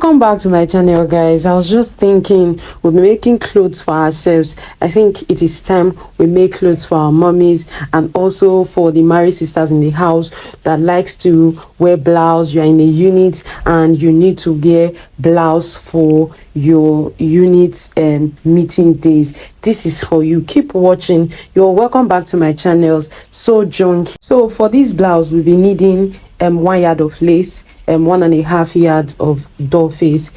Welcome back to my channel, guys. I was just thinking we'll be making clothes for ourselves. I think it is time we make clothes for our mummies and also for the married sisters in the house that likes to wear blouse. You're in a unit and you need to wear blouse for your unit meeting days. This is for you. Keep watching. You're welcome back to my channels. So for this blouse, we'll be needing 1 yard of lace, 1.5 yard of doll face,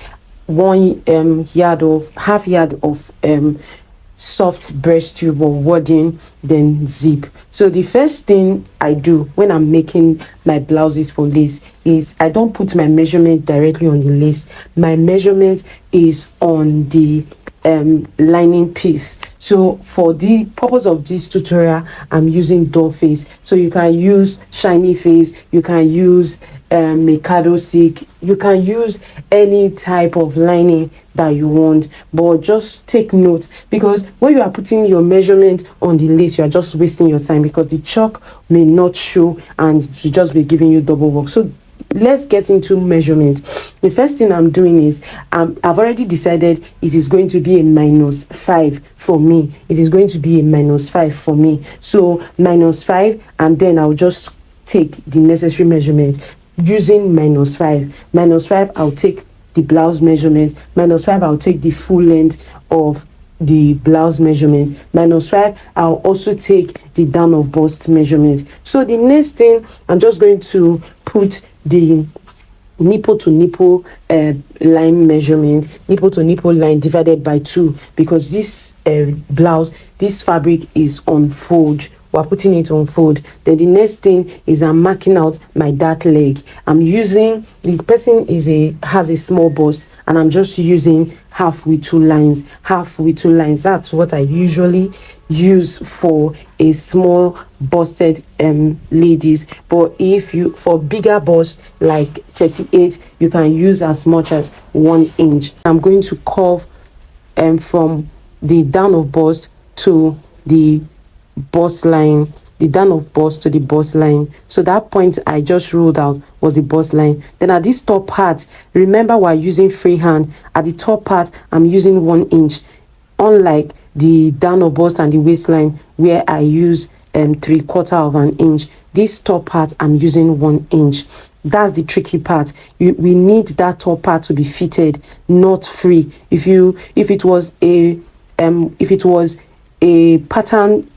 1 half yard of soft breast tube or wadding, then zip. So the first thing I do when I'm making my blouses for lace is I don't put my measurement directly on the lace. My measurement is on the lining piece. So for the purpose of this tutorial, I'm using doll face. So you can use shiny face, you can use Mikado silk, you can use any type of lining that you want, but just take note, because when you are putting your measurement on the lace, you are just wasting your time because the chalk may not show and to just be giving you double work. So let's get into measurement. The first thing I'm doing is I've already decided it is going to be a -5 for me. It is going to be a -5 for me. So -5, and then I'll just take the necessary measurement using -5. -5, I'll take the blouse measurement. -5, I'll take the full length of the blouse measurement. -5, I'll also take the down of bust measurement. So the next thing, I'm just going to put the nipple to nipple line measurement, nipple to nipple line divided by 2, because this blouse, this fabric is on fold. We're putting it on fold. Then the next thing is I'm marking out my dart leg. I'm using, the person has a small bust, and I'm just using half with 2 lines. Half with 2 lines. That's what I usually use for a small busted ladies. But if you, for bigger bust like 38, you can use as much as 1 inch. I'm going to curve from the down of bust to the bust line, the down of bust to the bust line. So that point I just ruled out was the bust line. Then at this top part, remember we're using freehand. At the top part, I'm using 1 inch, unlike the down of bust and the waistline where I use 3/4 of an inch. This top part I'm using 1 inch. That's the tricky part. We need that top part to be fitted, not free. If it was a pattern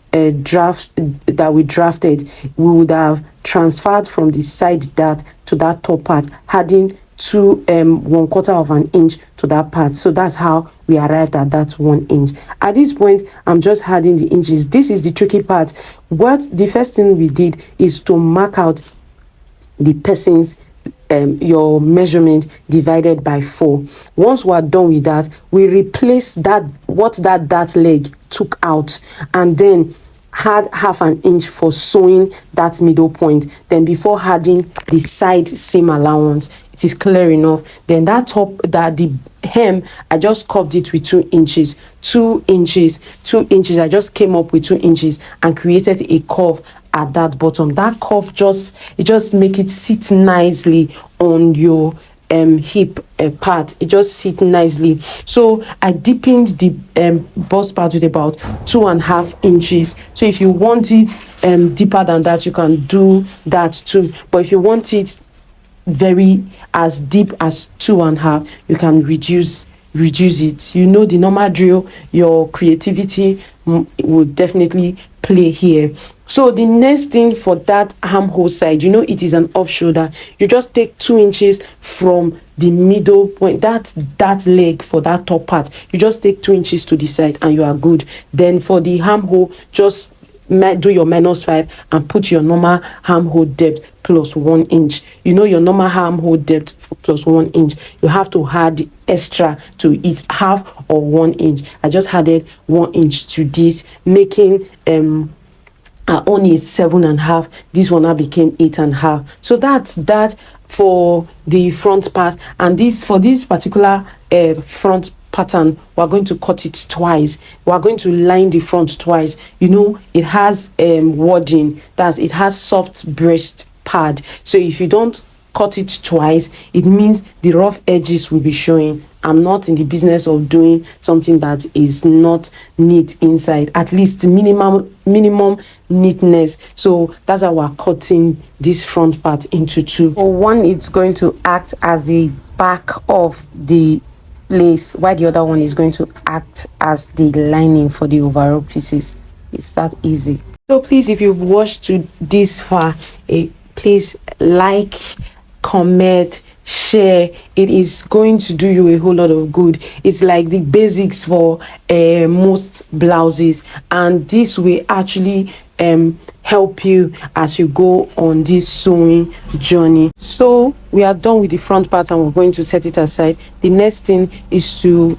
draft that we drafted, we would have transferred from the side dart to that top part, adding 1/4 of an inch to that part. So that's how we arrived at that 1 inch. At this point, I'm just adding the inches. This is the tricky part. What the first thing we did is to mark out the person's your measurement divided by 4. Once we're done with that, we replace that dart leg took out, and then add half an inch for sewing that middle point. Then before adding the side seam allowance, it is clear enough. Then the hem, I just curved it with 2 inches. 2 inches. I just came up with 2 inches and created a curve at that bottom. That curve just make it sit nicely on your hip part. It just sit nicely. So I deepened the bust part with about 2.5 inches. So if you want it deeper than that, you can do that too. But if you want it very as deep as 2.5, you can reduce it. You know the normal drill. Your creativity will definitely play here. So the next thing for that armhole side, it is an off shoulder. You just take 2 inches from the middle point, that leg for that top part. You just take 2 inches to the side and you are good. Then for the armhole, just do your -5 and put your normal armhole depth plus 1 inch. Your normal armhole depth plus 1 inch. You have to add extra to it, half or 1 inch. I just added 1 inch to this, making only 7.5. This one now became 8.5. So that's that for the front part. And for this particular front pattern, we're going to cut it twice. We're going to line the front twice. It has wadding, it has soft breast pad. So if you don't cut it twice, it means the rough edges will be showing. I'm not in the business of doing something that is not neat inside, at least minimum neatness. So that's how we're cutting this front part into two. So one is going to act as the back of the lace, while the other one is going to act as the lining for the overall pieces. It's that easy. So please, if you've watched to this far, please like, comment, share. It is going to do you a whole lot of good. It's like the basics for most blouses, and this will actually help you as you go on this sewing journey. So we are done with the front part and we're going to set it aside. The next thing is to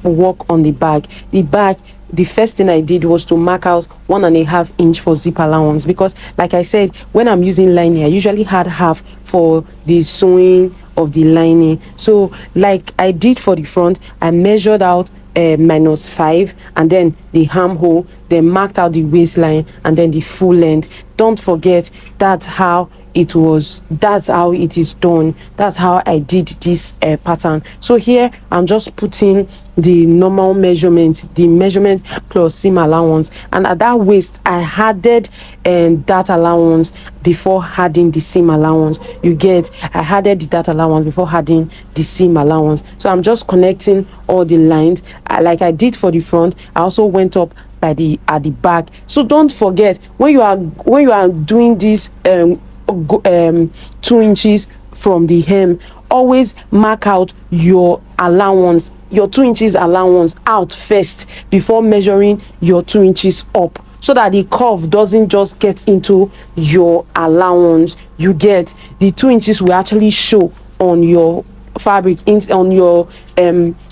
work on the back. The first thing I did was to mark out 1.5 inch for zip allowance, because like I said, when I'm using lining, I usually had half for the sewing of the lining. So like I did for the front, I measured out -5, and then the armhole, then marked out the waistline, and then the full length. Don't forget, that's how it is done. That's how I did this pattern. So here I'm just putting the normal measurement, the measurement plus seam allowance, and at that waist I added that allowance before adding the seam allowance. I added the that allowance before adding the seam allowance. So I'm just connecting all the lines like I did for the front. I also went up at the back. So don't forget, when you are doing this 2 inches from the hem, always mark out your allowance, your 2 inches allowance out first before measuring your 2 inches up, so that the curve doesn't just get into your allowance. You get the 2 inches will actually show on your fabric, on your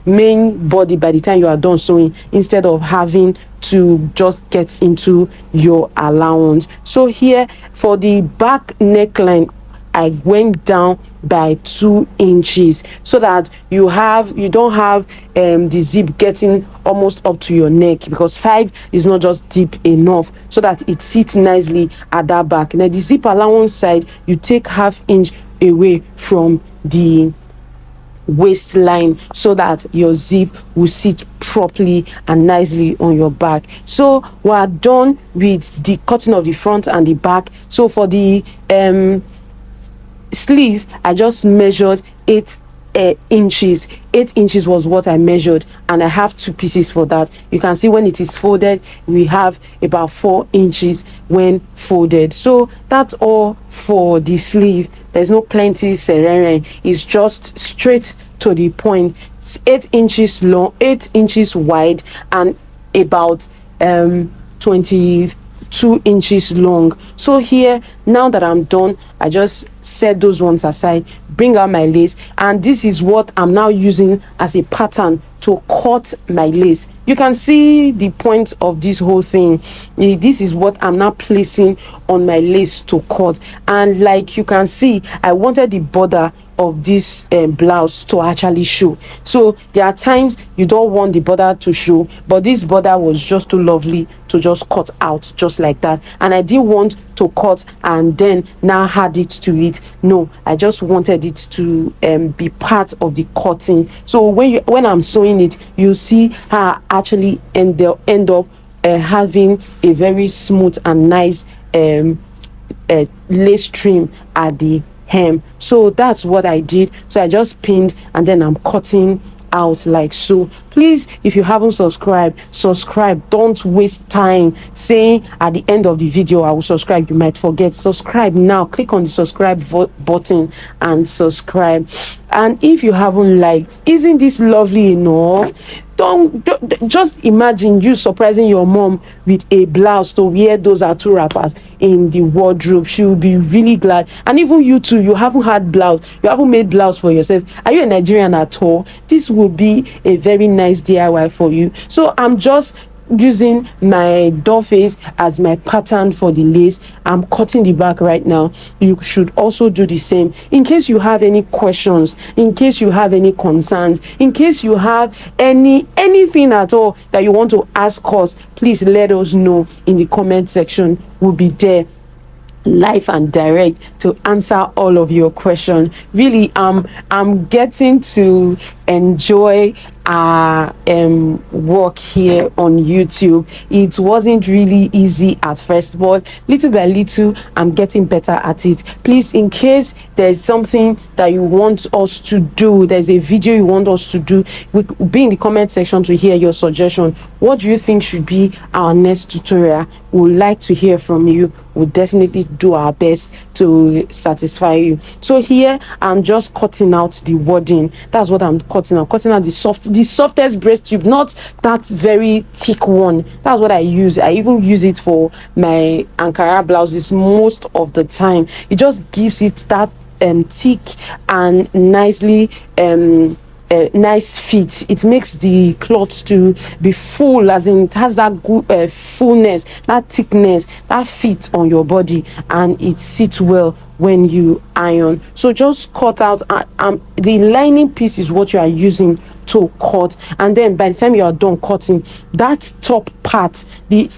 main body by the time you are done sewing, instead of having to just get into your allowance. So here for the back neckline, I went down by 2 inches, so that you don't have the zip getting almost up to your neck, because 5 is not just deep enough, so that it sits nicely at that back. Now the zip allowance side, you take 1/2 inch away from the waistline, so that your zip will sit properly and nicely on your back. So we are done with the cutting of the front and the back. So for the sleeve, I just measured 8 inches. 8 inches was what I measured, and I have 2 pieces for that. You can see when it is folded, we have about 4 inches when folded. So that's all for the sleeve. There's no plenty serene, it's just straight to the point. It's 8 inches long, 8 inches wide, and about 22 inches long. So here, now that I'm done, I just set those ones aside, bring out my lace, and this is what I'm now using as a pattern to cut my lace. You can see the point of this whole thing. This is what I'm now placing on my lace to cut, and like you can see, I wanted the border of this blouse to actually show. So there are times you don't want the border to show, but this border was just too lovely to just cut out just like that, and I didn't want to cut and then now add it to it. No, I just wanted it to be part of the cutting. So when I'm sewing it, you see how I actually end up having a very smooth and nice lace trim at the hem. So that's what I did. So I just pinned and then I'm cutting out like so. Please, if you haven't subscribe. Don't waste time saying at the end of the video I will subscribe. You might forget. Subscribe now. Click on the subscribe button and subscribe. And if you haven't liked, isn't this lovely enough? Don't just imagine you surprising your mom with a blouse to wear those are 2 wrappers in the wardrobe. She will be really glad. And even you too, you haven't had blouse, you haven't made blouse for yourself. Are you a Nigerian at all? This will be a very nice DIY for you. So I'm just using my doll face as my pattern for the lace. I'm cutting the back right now. You should also do the same. In case you have any questions, in case you have any concerns, in case you have anything at all that you want to ask us, please let us know in the comment section. We'll be there live and direct to answer all of your questions. Really, I'm getting to enjoy our work here on YouTube. It wasn't really easy at first, but little by little I'm getting better at it. Please, in case there's something that you want us to do, there's a video you want us to do, be in the comment section to hear your suggestion. What do you think should be our next tutorial? We would like to hear from you. We'll definitely do our best to satisfy you. So here I'm just cutting out the wording. That's what I'm cutting out. Cutting out the softest breast tube, not that very thick one. That's what I use. I even use it for my Ankara blouses most of the time. It just gives it that thick and nicely nice fit. It makes the cloth to be full, as in it has that good fullness, that thickness, that fit on your body, and it sits well when you iron. So just cut out the lining piece is what you are using to cut, and then by the time you are done cutting that top part, the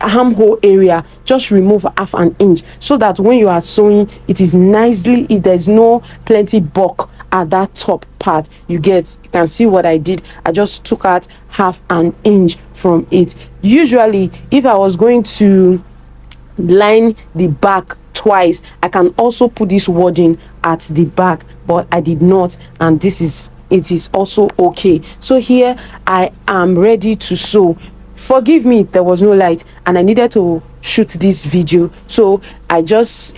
armhole area, just remove half an inch so that when you are sewing it is nicely, there's no plenty bulk at that top part. You can see what I did. I just took out half an inch from it. Usually if I was going to line the back twice, I can also put this wording at the back, but I did not, and it is also okay. So here I am ready to sew. Forgive me, there was no light and I needed to shoot this video, so I just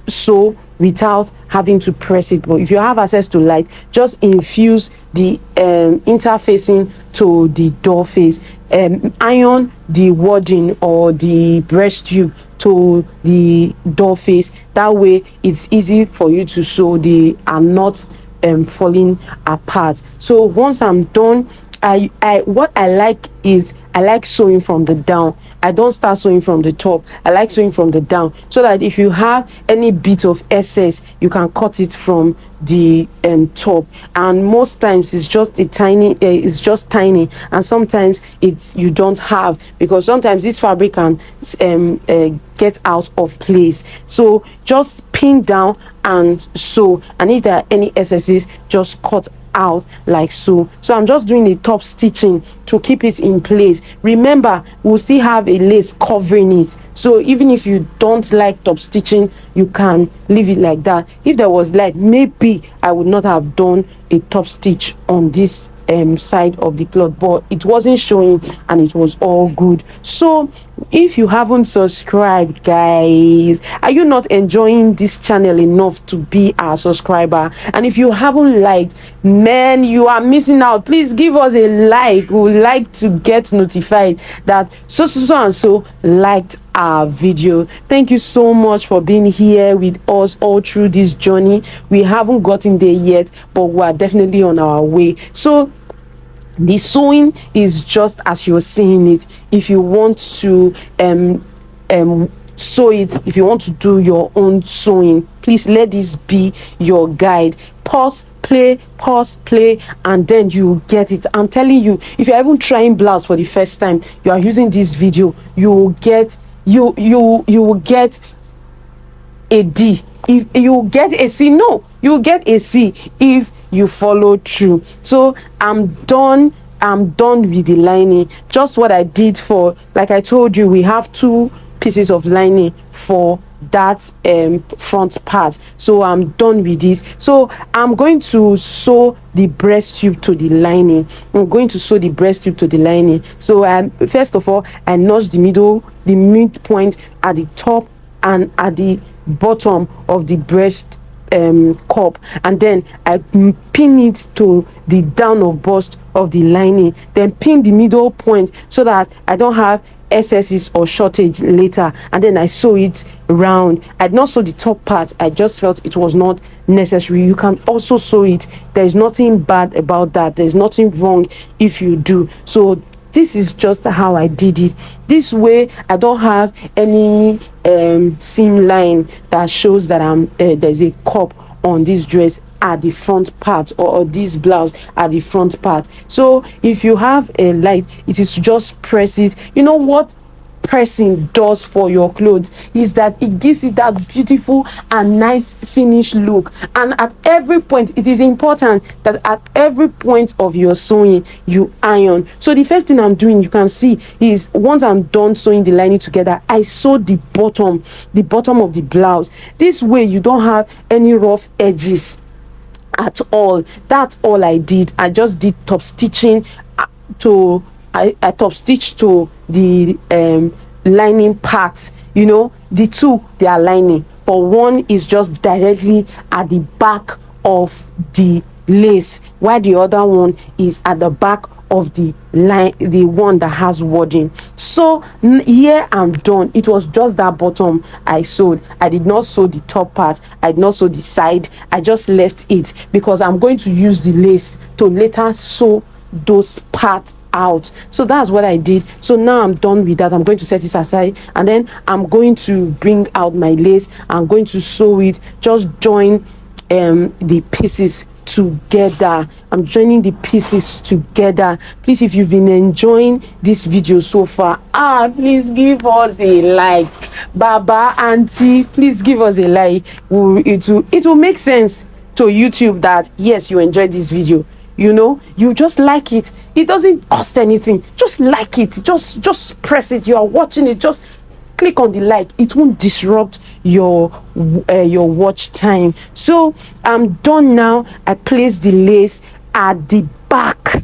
sew without having to press it. But if you have access to light, just infuse the interfacing to the door face, iron the wording or the breast tube to the door face. That way it's easy for you to sew. They are not falling apart. So once I'm done, what I like is I like sewing from the down. I don't start sewing from the top. I like sewing from the down, so that if you have any bit of excess, you can cut it from the top. And most times it's just tiny, and sometimes you don't have, because sometimes this fabric can get out of place. So just pin down and sew, and if there are any excesses, just cut out like so. So I'm just doing the top stitching to keep it in place. Remember, we'll still have a lace covering it, so even if you don't like top stitching, you can leave it like that. If there was light, maybe I would not have done a top stitch on this side of the cloth, but it wasn't showing and it was all good. So if you haven't subscribed, guys, are you not enjoying this channel enough to be our subscriber? And if you haven't liked, man, you are missing out. Please give us a like. We would like to get notified that so and so liked our video. Thank you so much for being here with us all through this journey. We haven't gotten there yet, but we are definitely on our way. So the sewing is just as you're seeing it. If you want to sew it, if you want to do your own sewing, please let this be your guide. Pause, play, and then you get it. I'm telling you, if you're even trying blouse for the first time, you are using this video, you will get a D. If you get a C, no, you will get a C if you follow through. So I'm done with the lining. Just what I did for, like I told you, we have 2 pieces of lining for that front part. So I'm done with this. So I'm going to sew the breast tube to the lining. So first of all, I notch the midpoint at the top and at the bottom of the breast cup, and then I pin it to the down of bust of the lining, then pin the middle point so that I don't have excesses or shortage later, and then I sew it round. I did not sew the top part. I just felt it was not necessary. You can also sew it. There's nothing bad about that. There's nothing wrong if you do. So this is just how I did it. This way I don't have any seam line that shows that there's a cup on this dress at the front part, or this blouse at the front part. So if you have a light, it is to just press it. You know what, pressing does for your clothes is that it gives it that beautiful and nice finished look. And at every point, it is important that at every point of your sewing you iron. So the first thing I'm doing, you can see, is once I'm done sewing the lining together, I sew the bottom of the blouse. This way you don't have any rough edges at all. That's all I did. I just did top stitching to I top stitched to the lining part. You know, the two, they are lining, but one is just directly at the back of the lace, while the other one is at the back of the line, the one that has wording. So here I'm done. It was just that bottom I sewed. I did not sew the top part, I did not sew the side. I just left it because I'm going to use the lace to later sew those parts out. So that's what I did. So now I'm done with that. I'm going to set it aside, and then I'm going to bring out my lace. I'm going to sew it, just join the pieces together. I'm joining the pieces together. Please, if you've been enjoying this video so far, please give us a like. Baba, auntie, please give us a like. It will make sense to YouTube that yes, you enjoyed this video. You know, you just like it. It doesn't cost anything. Just like it. Just press it. You are watching it. Just click on the like. It won't disrupt your watch time. So I'm done now. I place the lace at the back,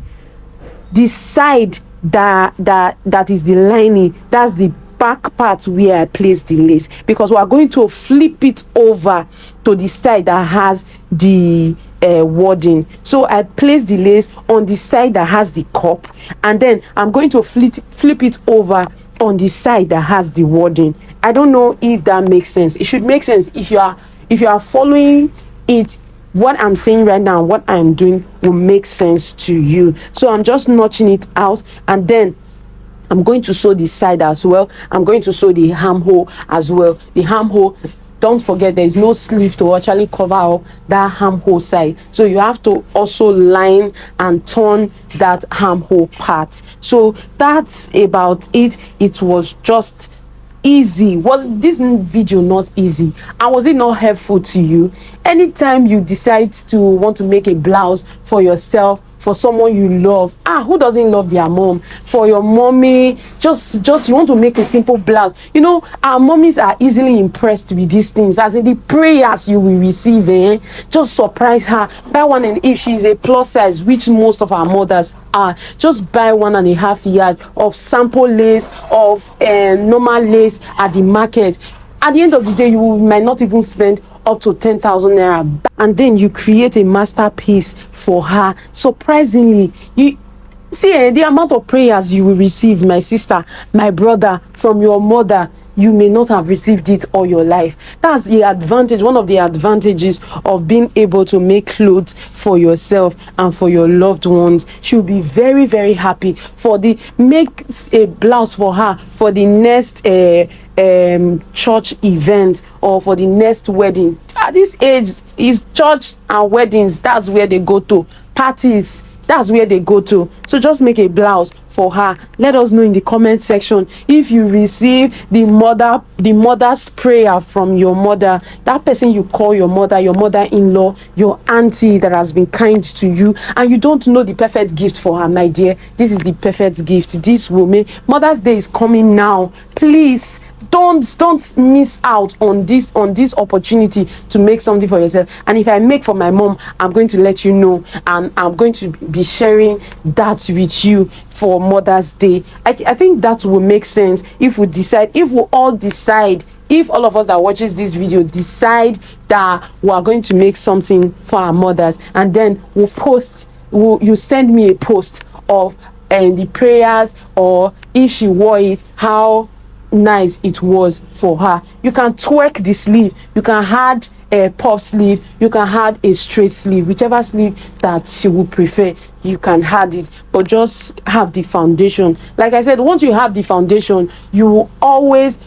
the side that is the lining. That's the back part where I place the lace, because we are going to flip it over to the side that has the wording. So I place the lace on the side that has the cup, and then I'm going to flip it over on the side that has the wording. I don't know if that makes sense. It should make sense if you are following it. What I'm saying right now, what I'm doing will make sense to you. So I'm just notching it out, and then I'm going to sew the side as well. I'm going to sew the armhole as well. The armhole, don't forget, there is no sleeve to actually cover up that armhole side, so you have to also line and turn that armhole part. So that's about it. It was just easy. Was this video not easy, and was it not helpful to you? Anytime you decide to want to make a blouse for yourself, for someone you love, who doesn't love their mom? For your mommy, just you want to make a simple blouse. You know, our mommies are easily impressed with these things, as in the prayers you will receive. Just surprise her, buy one, and if she's a plus size, which most of our mothers are, just buy 1.5 yard of sample lace, of normal lace at the market. At the end of the day, you might not even spend up to 10,000 naira, and then you create a masterpiece for her. Surprisingly, you see the amount of prayers you will receive, my sister, my brother, from your mother. You may not have received it all your life. That's the advantage, one of the advantages of being able to make clothes for yourself and for your loved ones. She'll be very, very happy. Make a blouse for her for the next church event, or for the next wedding. At this age, is church and weddings, that's where they go to. Parties, that's where they go to. So just make a blouse for her. Let us know in the comment section if you receive the mother's prayer from your mother, that person you call your mother-in-law, your auntie that has been kind to you, and you don't know the perfect gift for her. My dear, this is the perfect gift. This woman, Mother's Day is coming now. Please don't miss out on this opportunity to make something for yourself. And if I make for my mom, I'm going to let you know, and I'm going to be sharing that with you for Mother's Day. I think that will make sense if we all decide, if all of us that watches this video decide that we are going to make something for our mothers, and then you send me a post of the prayers, or if she wore it, how nice it was for her. You can twerk the sleeve, you can add a puff sleeve, you can add a straight sleeve, whichever sleeve that she would prefer, you can add it, but just have the foundation. Like I said, once you have the foundation, you will always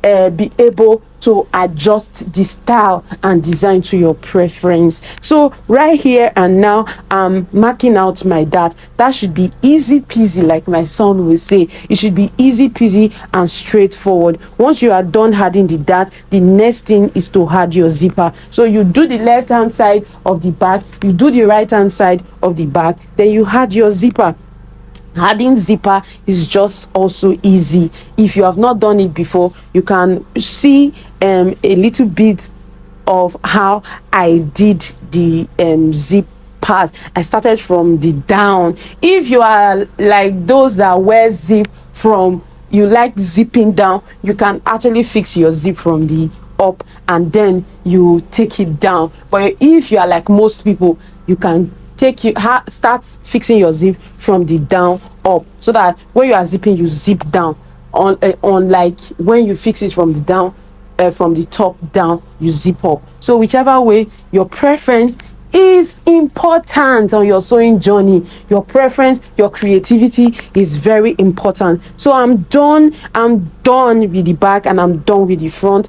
be able to adjust the style and design to your preference. So right here and now, I'm marking out my dart. That should be easy peasy, like my son will say. It should be easy peasy and straightforward. Once you are done adding the dart, the next thing is to add your zipper. So you do the left hand side of the back, you do the right hand side of the back, then you add your zipper. Adding zipper is just also easy. If you have not done it before, you can see a little bit of how I did the zip part. I started from the down. If you are like those that wear zip from, you like zipping down, you can actually fix your zip from the up and then you take it down. But if you are like most people, you can start fixing your zip from the down up, so that when you are zipping, you zip down. On like when you fix it from the down, from the top down, you zip up. So whichever way, your preference is important on your sewing journey. Your preference, your creativity is very important. So I'm done with the back and I'm done with the front.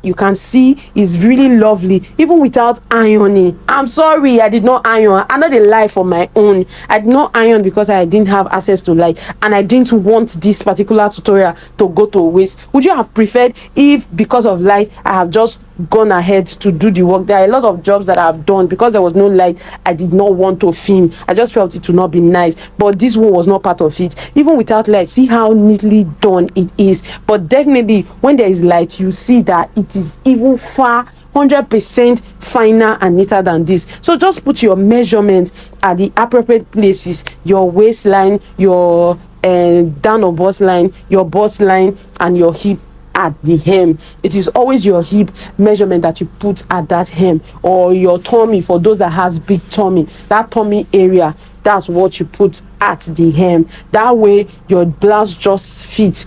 You can see it's really lovely even without ironing. I'm sorry I did not iron. I know the lie for my own. I did not iron because I didn't have access to light and I didn't want this particular tutorial to go to waste. Would you have preferred if because of light I have just gone ahead to do the work? There are a lot of jobs that I've done because there was no light. I did not want to film. I just felt it would not be nice, but this one was not part of it. Even without light, see how neatly done it is. But definitely when there is light, you see that it is even far 100% finer and neater than this. So just put your measurement at the appropriate places: your waistline, your down or bust line, your bust line, and your hip at the hem. It is always your hip measurement that you put at that hem, or your tummy for those that has big tummy. That tummy area, that's what you put at the hem. That way your blouse just fits.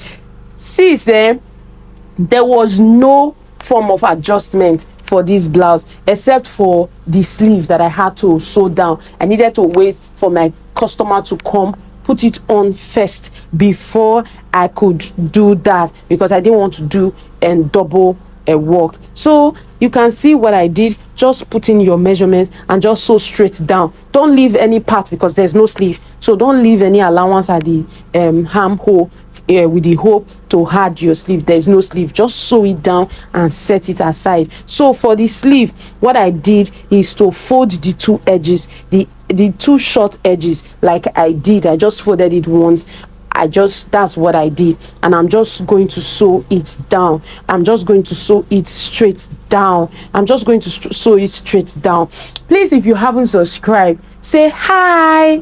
See, there was no form of adjustment for this blouse except for the sleeve that I had to sew down. I needed to wait for my customer to come, put it on first before I could do that, because I didn't want to do double work. So you can see what I did. Just put in your measurement and just sew straight down. Don't leave any part because there's no sleeve, so don't leave any allowance at the armhole with the hope to add your sleeve. There's no sleeve. Just sew it down and set it aside. So for the sleeve, what I did is to fold the two edges, the two short edges, like I did. I just folded it once. That's what I did, and I'm just going to sew it down. I'm just going to sew it straight down. I'm just going to sew it straight down. Please, if you haven't subscribed, say hi.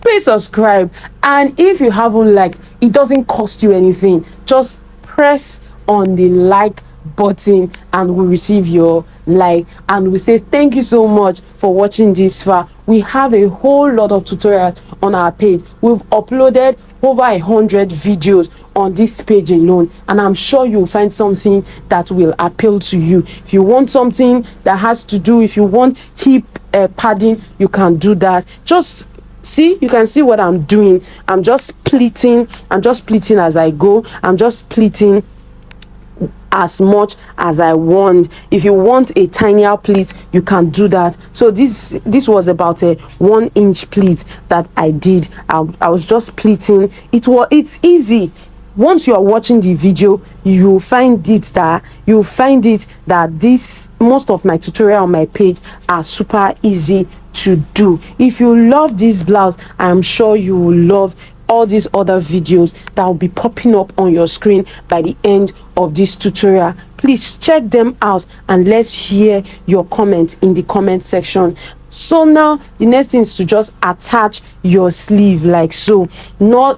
Please subscribe, and if you haven't liked, it doesn't cost you anything. Just press on the like button and we'll receive your like, and we say thank you so much for watching this far. We have a whole lot of tutorials on our page. We've uploaded over 100 videos on this page alone, and I'm sure you'll find something that will appeal to you. If you want something that has to do, if you want hip padding, you can do that. Just see, you can see what I'm doing. I'm just pleating as I go. I'm just pleating as much as I want. If you want a tinier pleat, you can do that. So this was about a 1-inch pleat that I did. I was just pleating. It's easy. Once you are watching the video, you find it that this most of my tutorial on my page are super easy to do. If you love this blouse, I am sure you will love all these other videos that will be popping up on your screen by the end of this tutorial. Please check them out and let's hear your comment in the comment section. So now the next thing is to just attach your sleeve like so, not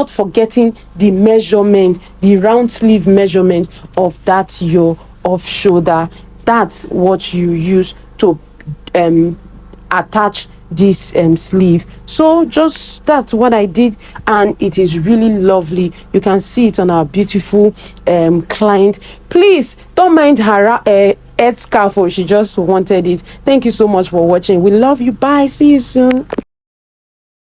forgetting the measurement, the round sleeve measurement of that your off shoulder. That's what you use to attach this sleeve. So just that's what I did, and it is really lovely. You can see it on our beautiful client. Please don't mind her head scarf, she just wanted it. Thank you so much for watching. We love you. Bye, see you soon.